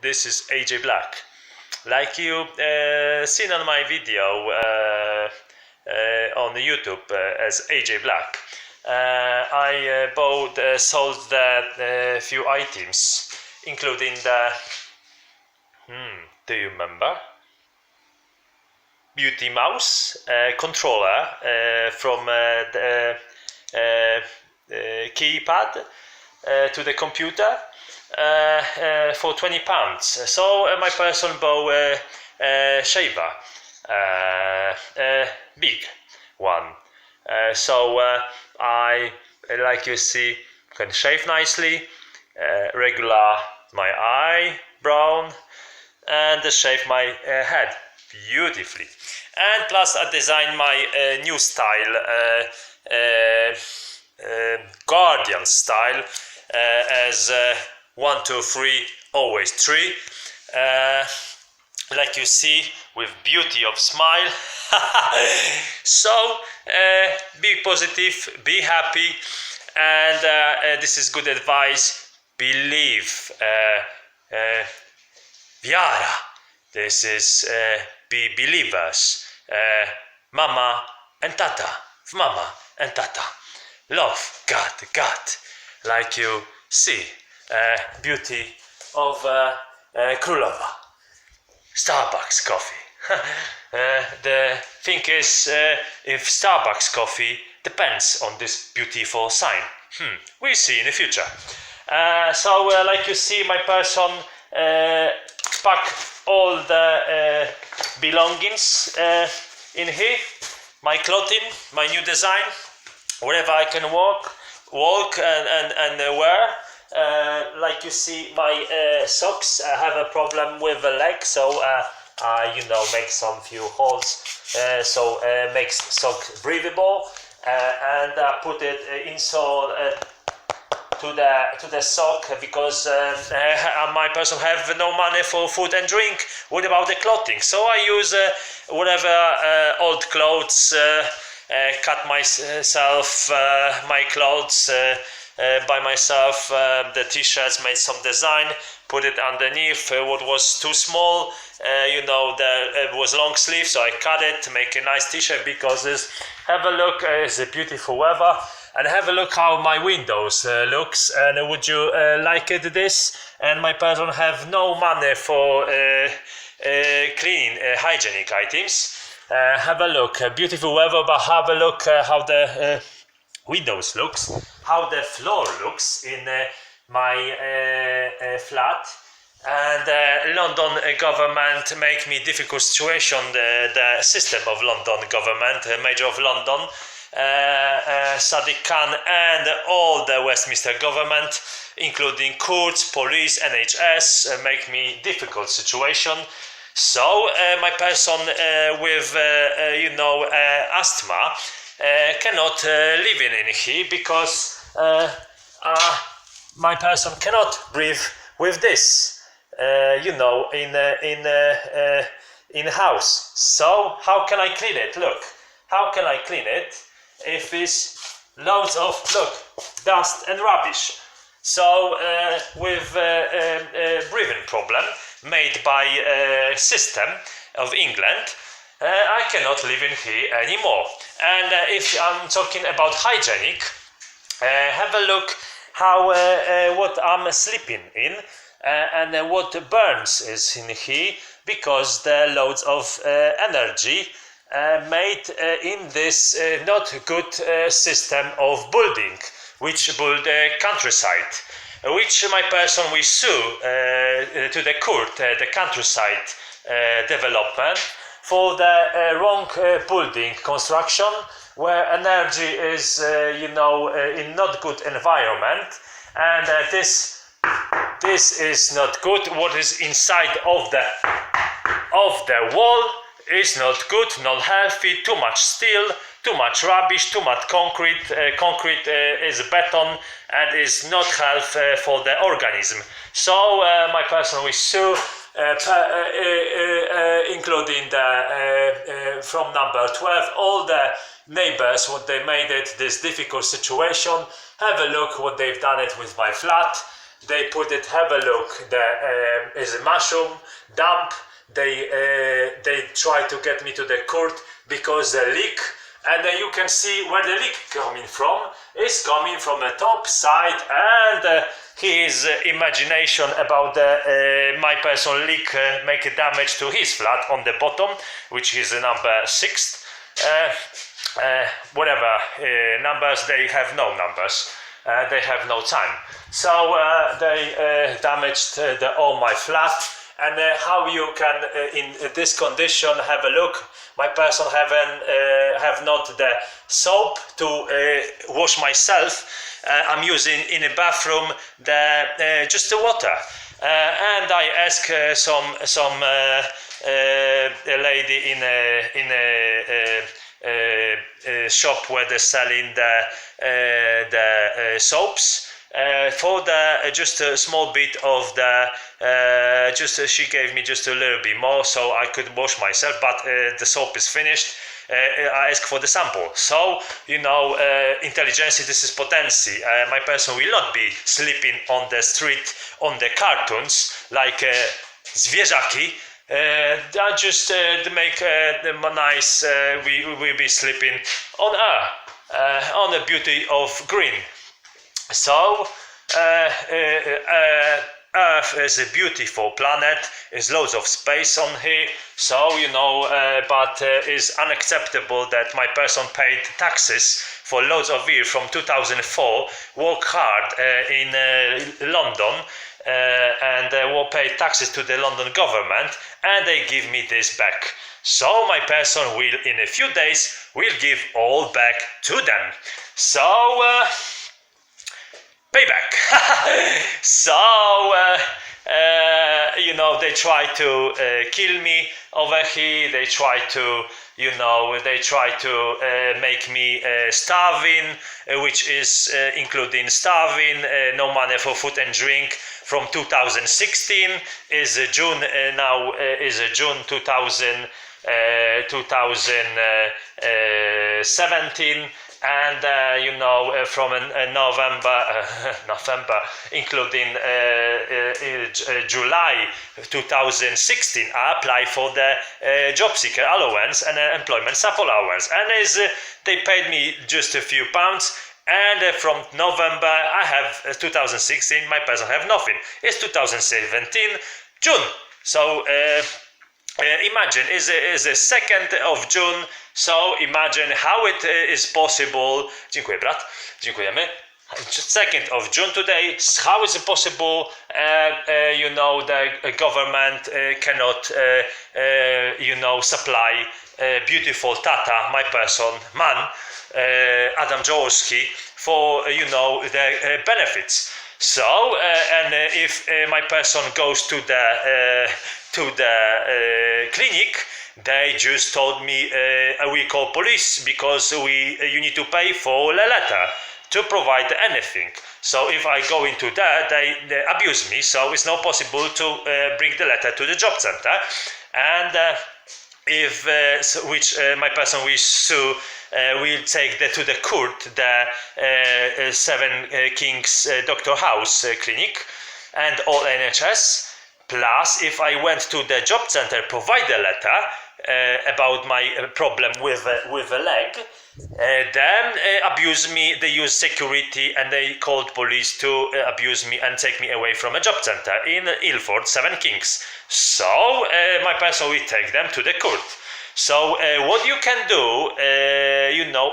This is AJ Black. Like you seen on my video on YouTube as AJ Black, I sold the few items, including the do you remember? Beauty mouse controller from the keypad to the computer for £20. So my person bought a shaver, big one. So I, like you see, can shave nicely, regular my eyebrow, and shave my head beautifully. And plus I designed my new style, Guardian style, as 1, 2, 3, always 3. Like you see, with beauty of smile. So be positive, be happy, and this is good advice. Believe, Viara. This is be believers. Mama and Tata. Mama and Tata. Love God. Like you see, beauty of Królova. Starbucks coffee. The thing is, if Starbucks coffee depends on this beautiful sign. We'll see in the future. So like you see, my person pack all the belongings in here. My clothing, my new design, wherever I can walk and wear. Like you see, my socks. I have a problem with the leg, so make some few holes, so makes sock breathable, and put it insole to the sock, because my person have no money for food and drink. What about the clothing? So I use whatever old clothes, cut myself my clothes by myself, the t-shirts, made some design, put it underneath what was too small. It was long sleeve, so I cut it to make a nice t-shirt, because have a look, it's a beautiful weather, and have a look how my windows looks. And would you like it this? And my person have no money for cleaning hygienic items. Have a look, beautiful weather, but have a look how the windows looks, how the floor looks in my flat. And London government make me difficult situation, the system of London government, Mayor of London, Sadiq Khan, and all the Westminster government, including courts, police, NHS, make me difficult situation. So my person with asthma cannot live in here, because my person cannot breathe with this. In house. So how can I clean it? Look, how can I clean it if it's loads of dust and rubbish? So with breathing problem made by system of England, I cannot live in here anymore. And if I'm talking about hygienic, have a look how what I'm sleeping in. And what burns is in here, because the loads of energy made in this not good system of building, which build the countryside, which my person will sue to the court, the countryside development, for the wrong building construction, where energy is in not good environment, and this is not good. What is inside of the wall is not good, not healthy. Too much steel, too much rubbish, too much concrete. Concrete is beton and is not healthy for the organism. So my person will sue, including the from number 12, all the neighbors, what they made it this difficult situation. Have a look what they've done it with my flat. they put it, have a look, there is a mushroom dump. They try to get me to the court because the leak, and you can see where the leak coming from. Is coming from the top side, and his imagination about the my person leak make a damage to his flat on the bottom, which is number 6. Whatever numbers, they have no numbers. They have no time. So they damaged all my flat. And how you can, in this condition, have a look. My person have not the soap to wash myself. I'm using in a bathroom just the water. And I ask some lady in a shop where they're selling the soaps. For the just a small bit of the she gave me just a little bit more so I could wash myself, but the soap is finished. I ask for the sample. So intelligence, this is potency. My person will not be sleeping on the street on the cartoons like zwierzaki. Just to make nice, we will be sleeping on the beauty of green. So Earth is a beautiful planet. There's loads of space on here. So but it's unacceptable that my person paid taxes for loads of years from 2004. Work hard in London and will pay taxes to the London government, and they give me this back. So my person will in a few days will give all back to them. So. Payback. So they try to kill me over here. They try to make me starving, which is including starving, no money for food and drink from 2016 is June now is June 2017. And from November, including July 2016, I applied for the job seeker allowance and employment support allowance, and they paid me just a few pounds. And from November, I have 2016. My person have nothing. It's 2017 June. So imagine is the 2nd of June. So imagine how it is possible. Dziękuję, brat. Dziękujemy. 2nd of June today. How is it possible? The government cannot, supply beautiful tata, my person, man, Adam Jaworski, for the benefits. So and if my person goes to the clinic, they just told me we call police because you need to pay for the letter to provide anything. So if I go into that, they abuse me. So it's not possible to bring the letter to the job center. And if my person will sue, will take to the court the 7 Kings Doctor House clinic and all NHS. Plus, if I went to the job center, provide a letter about my problem with a leg, then abuse me. They use security and they called police to abuse me and take me away from a job center in Ilford, 7 Kings. So my person will take them to the court. So what you can do,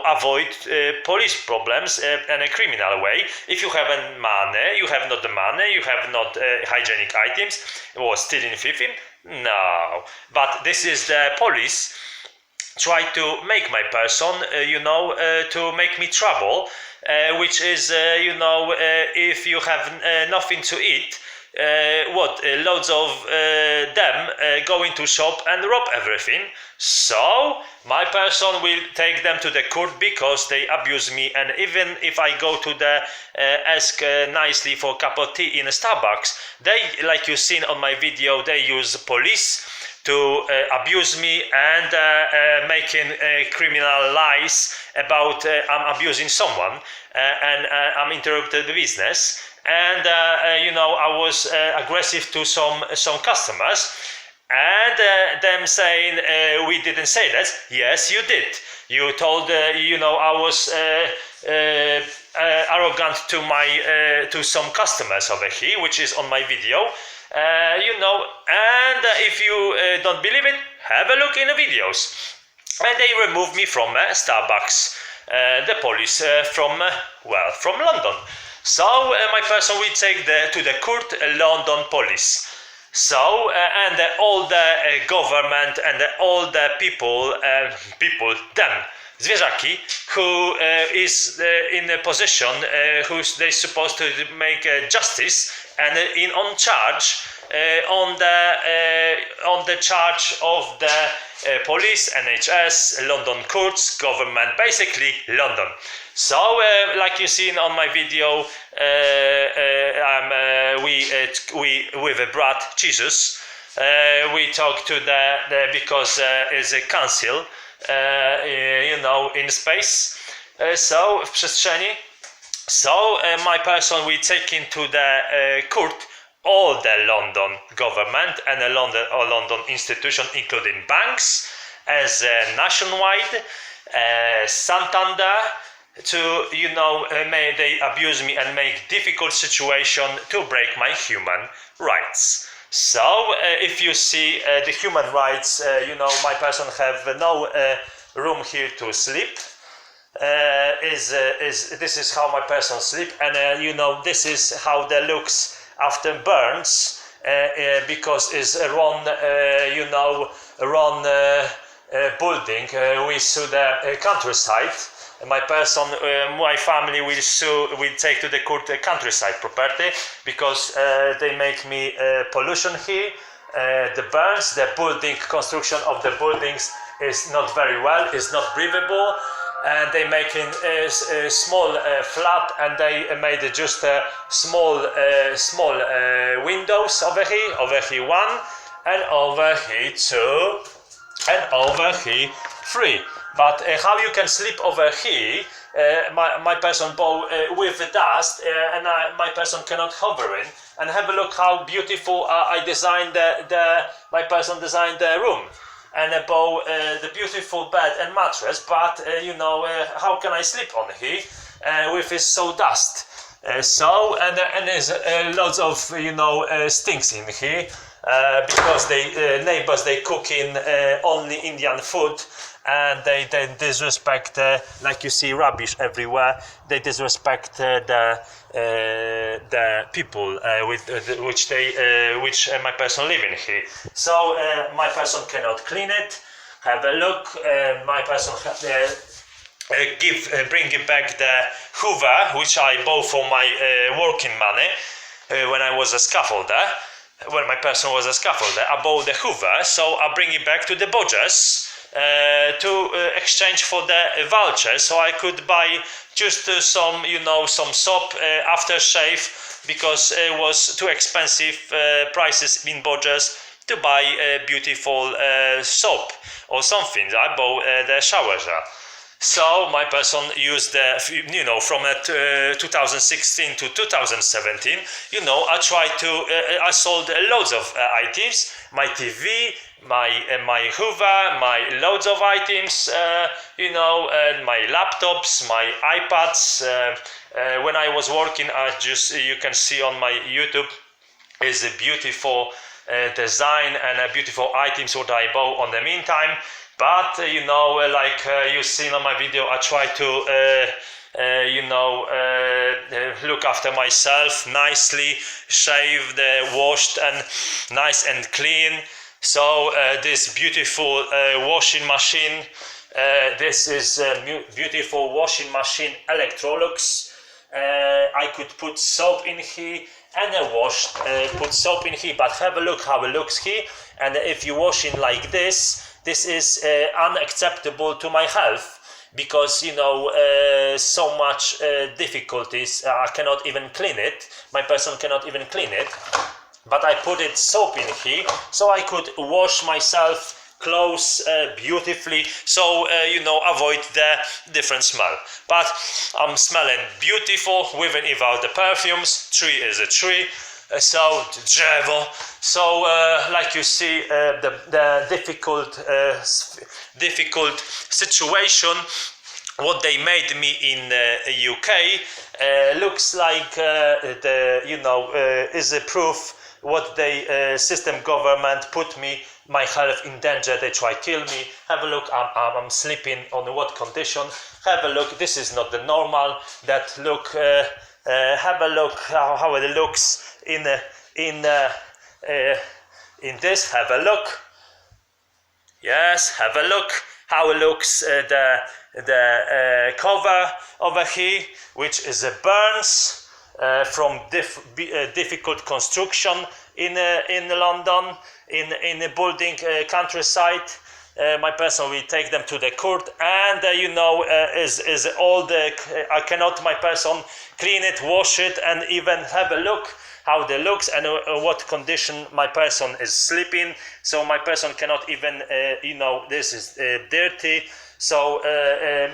avoid police problems in a criminal way. If you have money, you have not the money, you have not hygienic items, or stealing, thieving, no. But this is the police try to make my person, to make me trouble, which is, if you have nothing to eat, loads of them go into shop and rob everything. So my person will take them to the court because they abuse me. And even if I go to the ask nicely for a cup of tea in a Starbucks, they, like you've seen on my video, they use police to abuse me and making criminal lies about I'm abusing someone and I'm interrupted the business. and I was aggressive to some customers, and them saying, we didn't say that. Yes, you did. You told I was arrogant to some customers over here, which is on my video. And if you don't believe it, have a look in the videos. And they removed me from Starbucks, the police from London. So my person will take to the court London police. So and all the government and all the people, them zwierzaki, who is in a position who's they supposed to make justice and on charge on the charge of the police, NHS, London courts, government, basically London. So, like you seen on my video, we with a brat Jesus, we talk to the because is a council, in space, so w przestrzeni. So my person we take into the court all the London government and the London institution, including banks, as nationwide, Santander, to they abuse me and make difficult situation to break my human rights. So if you see the human rights, my person have no room here to sleep. This is how my person sleep, and this is how the looks after burns, because it's wrong building we sue the countryside. My person, my family will take to the court countryside property because they make me pollution here. The burns, the building construction of the buildings is not very well, is not breathable, and they making a small flat, and they made just small windows over here one, and over here two, and over here three. But how you can sleep over here? My person with the dust, and my person cannot hover in. And have a look how beautiful I designed my person designed the room, and the beautiful bed and mattress. But how can I sleep on here with this so dust? And there's lots of stinks in here because neighbors they cook in only Indian food. And they disrespect, like you see, rubbish everywhere. They disrespect the people which my person live in here. So my person cannot clean it. Have a look. My person bring it back the Hoover, which I bought for my working money when I was a scaffolder. When my person was a scaffolder, I bought the Hoover, so I bring it back to the Bodgers. To exchange for the voucher, so I could buy just some soap, aftershave, because it was too expensive prices in Bodgers to buy beautiful soap or something. I bought the shower gel. So my person used from 2016 to 2017. I tried to I sold loads of items, my TV, my Hoover, my loads of items, my laptops, my iPads. When I was working, you can see on my YouTube is a beautiful design and beautiful items what I bought on the meantime. But like you've seen on my video, I try to look after myself, nicely shaved, washed, and nice and clean. So this beautiful washing machine, this is a beautiful washing machine, Electrolux. I could put soap in here and put soap in here, but have a look how it looks here. And if you wash it like this is unacceptable to my health, because so much difficulties. I cannot even clean it. My person cannot even clean it. But I put it soap in here, so I could wash myself clothes beautifully, so avoid the different smell. But I'm smelling beautiful with and without the perfumes. Tree is a tree. So drzewo. So like you see, the difficult situation what they made me in UK looks like is a proof what the system government put me, my health in danger. They try kill me. Have a look. I'm sleeping on what condition. Have a look. This is not the normal. That look. Have a look how it looks in this. Have a look. Yes, have a look how it looks the cover over here, which is a burns from difficult construction in London, in a building countryside. My person will take them to the court, and is all the I cannot my person clean it, wash it, and even have a look how they looks and what condition my person is sleeping. So my person cannot even this is dirty. So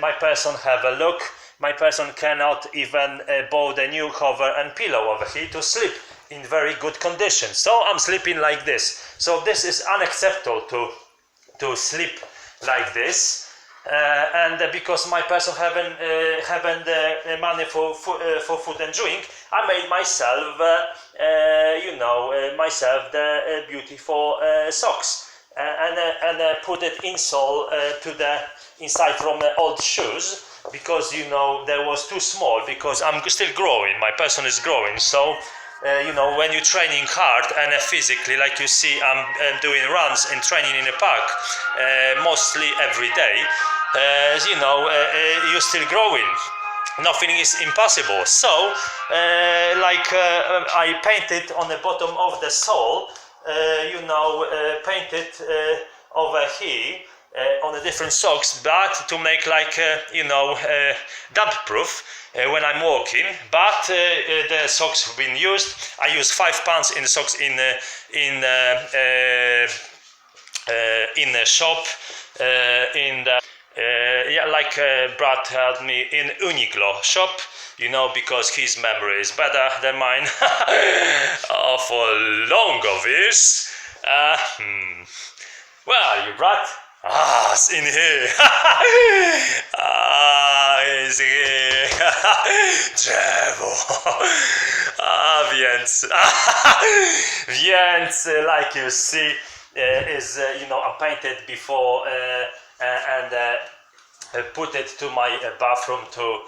my person have a look. My person cannot even buy the new cover and pillow over here to sleep in very good condition. So I'm sleeping like this. So this is unacceptable to sleep like this. And because my person haven't money for food and drink, I made myself myself the beautiful socks and put it insole to the inside from the old shoes, because there was too small, because I'm still growing, my person is growing. So when you're training hard and physically, like you see, I'm doing runs and training in a park mostly every day, you're still growing. Nothing is impossible. So I painted on the bottom of the sole, painted over here on the different socks, but to make like damp proof when I'm walking. But the socks have been used. I use £5 in the socks in the shop in the Brad helped me in Uniqlo shop, because his memory is better than mine. For long of this. Where are you, Brad? It's in here. It's here. Drzewo. Więc like you see, is I painted before and put it to my bathroom to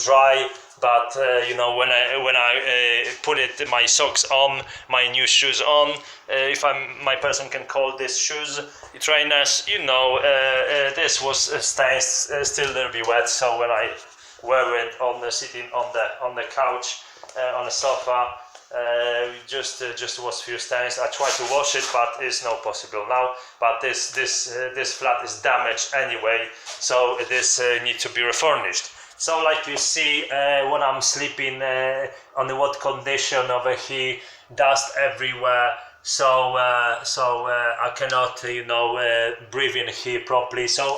dry. But when I put it my socks on, my new shoes on, if my person can call this shoes trainers, this was stains still a little bit wet. So when I wear it sitting on the couch on the sofa, just was few stains. I tried to wash it, but it's not possible now. But this flat is damaged anyway, so this needs to be refurnished. So like you see, when I'm sleeping on the what condition over here, dust everywhere. So I cannot breathe in here properly. So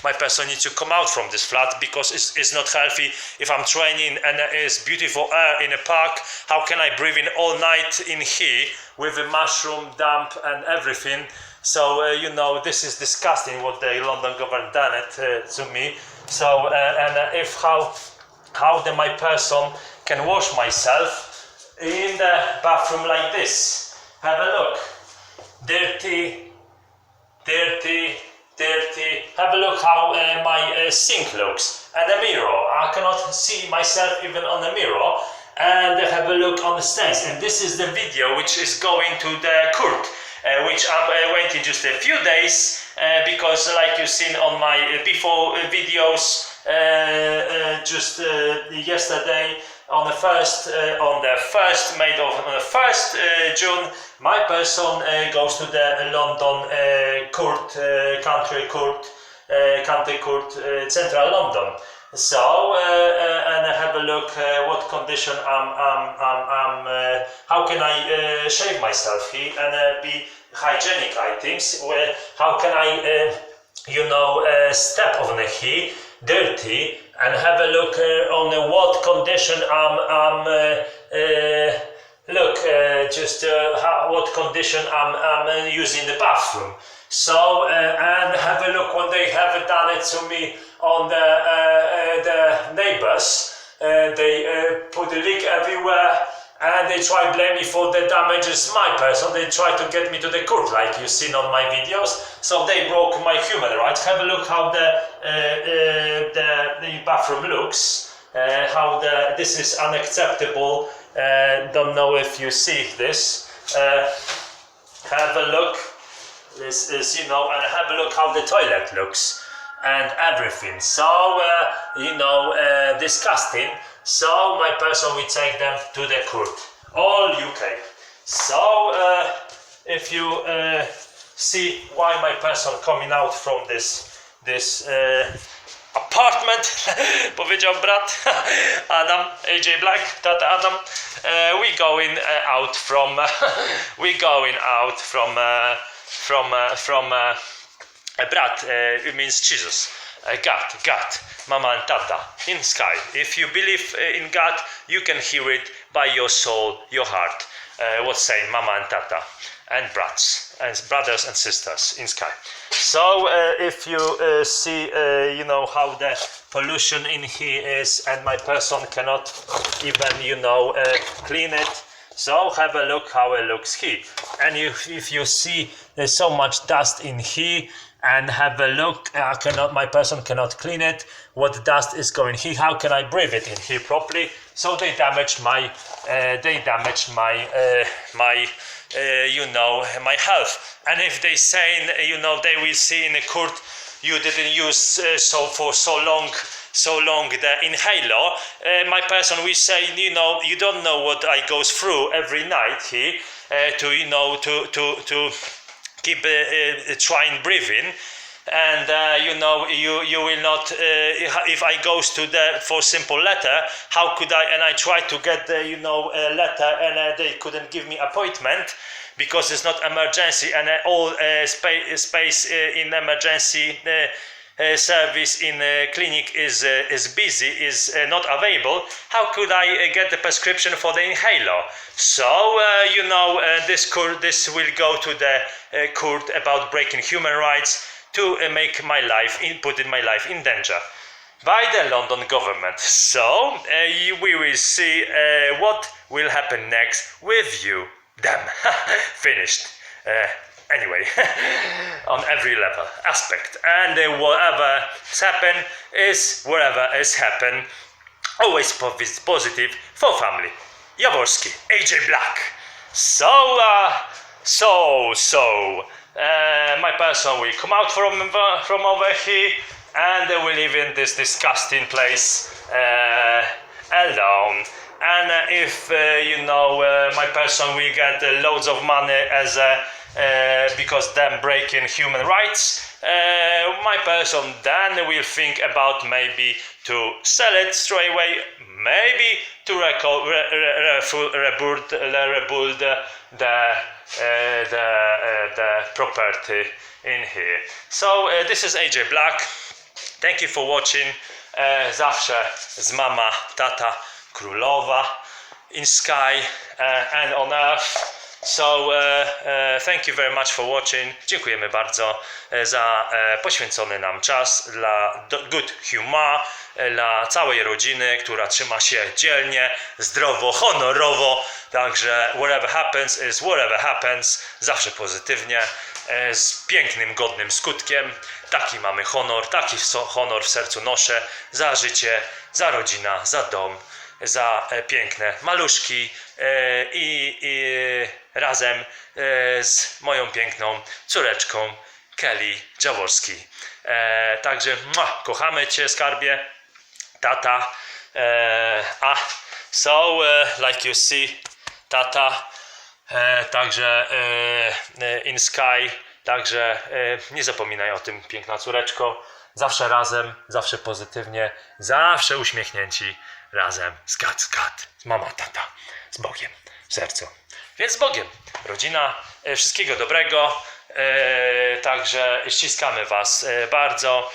my person needs to come out from this flat, because it's not healthy. If I'm training and there is beautiful air in a park, how can I breathe in all night in here with a mushroom damp and everything? So this is disgusting what the London government done it to me. So if how my person can wash myself in the bathroom like this. Have a look. Dirty. Have a look how my sink looks. And the mirror. I cannot see myself even on the mirror. And have a look on the stains. And this is the video which is going to the court, which I'm waiting just a few days, because like you've seen on my before videos, just yesterday, on the 1st June, my person goes to the London county court, central London. So and have a look what condition how can I shave myself here and be hygienic items. How can I step on the here dirty and have a look on what condition look just what condition I'm using the bathroom. So and have a look when they have done it to me on the neighbors. They put the leak everywhere and they try to blame me for the damages my person. They try to get me to the court like you've seen on my videos. So they broke my human rights. Have a look how the bathroom looks. How this is unacceptable. Don't know if you see this. Have a look. This is and have a look how the toilet looks and everything. So disgusting. So my person will take them to the court, all UK. So if you see why my person coming out from this apartment, powiedział brat Adam, AJ Black, tata Adam, we going out from brat, it means Jesus. God, Mama and Tata, in sky. If you believe in God, you can hear it by your soul, your heart. What say Mama and Tata, and brats, and brothers and sisters in sky. So if you see, how the pollution in here is, and my person cannot even, clean it. So have a look how it looks here. And if you see there's so much dust in here, and have a look, my person cannot clean it. What dust is going here? How can I breathe it in here properly? So they damaged my my health. And if they say, they will see in the court, you didn't use for so long the inhaler. My person will say, you don't know what I goes through every night here to keep trying breathing, and you will not. If I goes to for simple letter, how could I? And I tried to get the a letter, and they couldn't give me appointment because it's not emergency, and all space in emergency. Service in clinic is busy, is not available. How could I get the prescription for the inhaler? So this will go to the court about breaking human rights to make my life putting my life in danger by the London government. So we will see what will happen next with them. Finished. Anyway, on every level, aspect, and whatever is happen, always positive for family. Jaworski, AJ Black. So my person will come out from over here, and they will live in this disgusting place alone. And if my person will get loads of money as because them breaking human rights, my person then will think about maybe to sell it straight away, maybe to rebuild the property in here. So this is AJ Black. Thank you for watching. Zawsze z mama, tata, królowa in sky and on earth. So thank you very much for watching. Dziękujemy bardzo za poświęcony nam czas dla good humor, dla całej rodziny, która trzyma się dzielnie, zdrowo, honorowo. Także whatever happens is whatever happens. Zawsze pozytywnie, z pięknym, godnym skutkiem. Taki mamy honor, taki honor w sercu noszę za życie, za rodzinę, za dom, za piękne maluszki i razem z moją piękną córeczką Kelly Jaworski. Także kochamy Cię, skarbie, tata. So like you see, tata, także in sky, także nie zapominaj o tym, piękna córeczko. zawsze razem, zawsze pozytywnie, zawsze uśmiechnięci, razem, skat, mama, tata, z Bogiem w sercu. Więc z Bogiem, rodzina, wszystkiego dobrego, także ściskamy Was bardzo.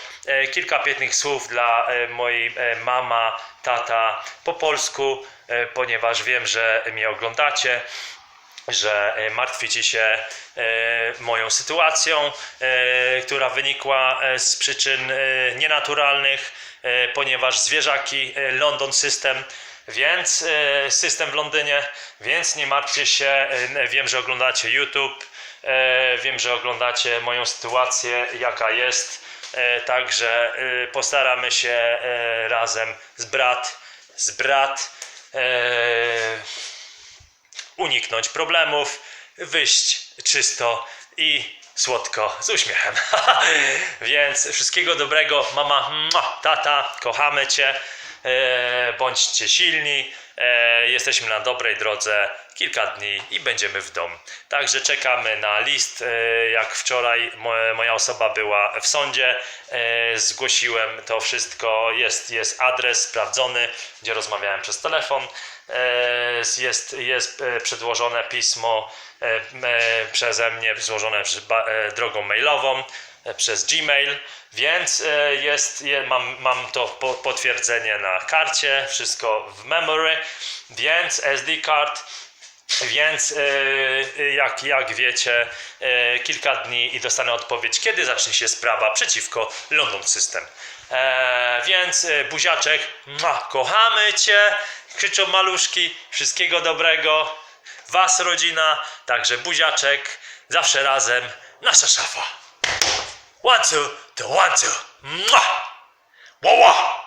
Kilka pięknych słów dla mojej mama, tata po polsku, ponieważ wiem, że mnie oglądacie, że martwicie się moją sytuacją, która wynikła z przyczyn nienaturalnych, ponieważ zwierzaki, London System, więc system w Londynie, więc nie martwcie się, wiem, że oglądacie YouTube, wiem, że oglądacie moją sytuację, jaka jest, także postaramy się razem z brat uniknąć problemów, wyjść czysto i słodko z uśmiechem. Więc wszystkiego dobrego, mama, tata, kochamy Cię, bądźcie silni, jesteśmy na dobrej drodze, kilka dni i będziemy w dom. Także czekamy na list, jak wczoraj moja osoba była w sądzie, zgłosiłem to wszystko, jest adres sprawdzony, gdzie rozmawiałem przez telefon, jest przedłożone pismo przeze mnie, złożone drogą mailową, przez Gmail, więc mam to potwierdzenie na karcie, wszystko w memory, więc SD card, więc jak wiecie, kilka dni i dostanę odpowiedź, kiedy zacznie się sprawa przeciwko London System. Więc buziaczek, kochamy Cię, krzyczą maluszki, wszystkiego dobrego, Was rodzina, także buziaczek, zawsze razem, nasza szafa. 1, 2, to 1, 2. Mwah! Wow, wow.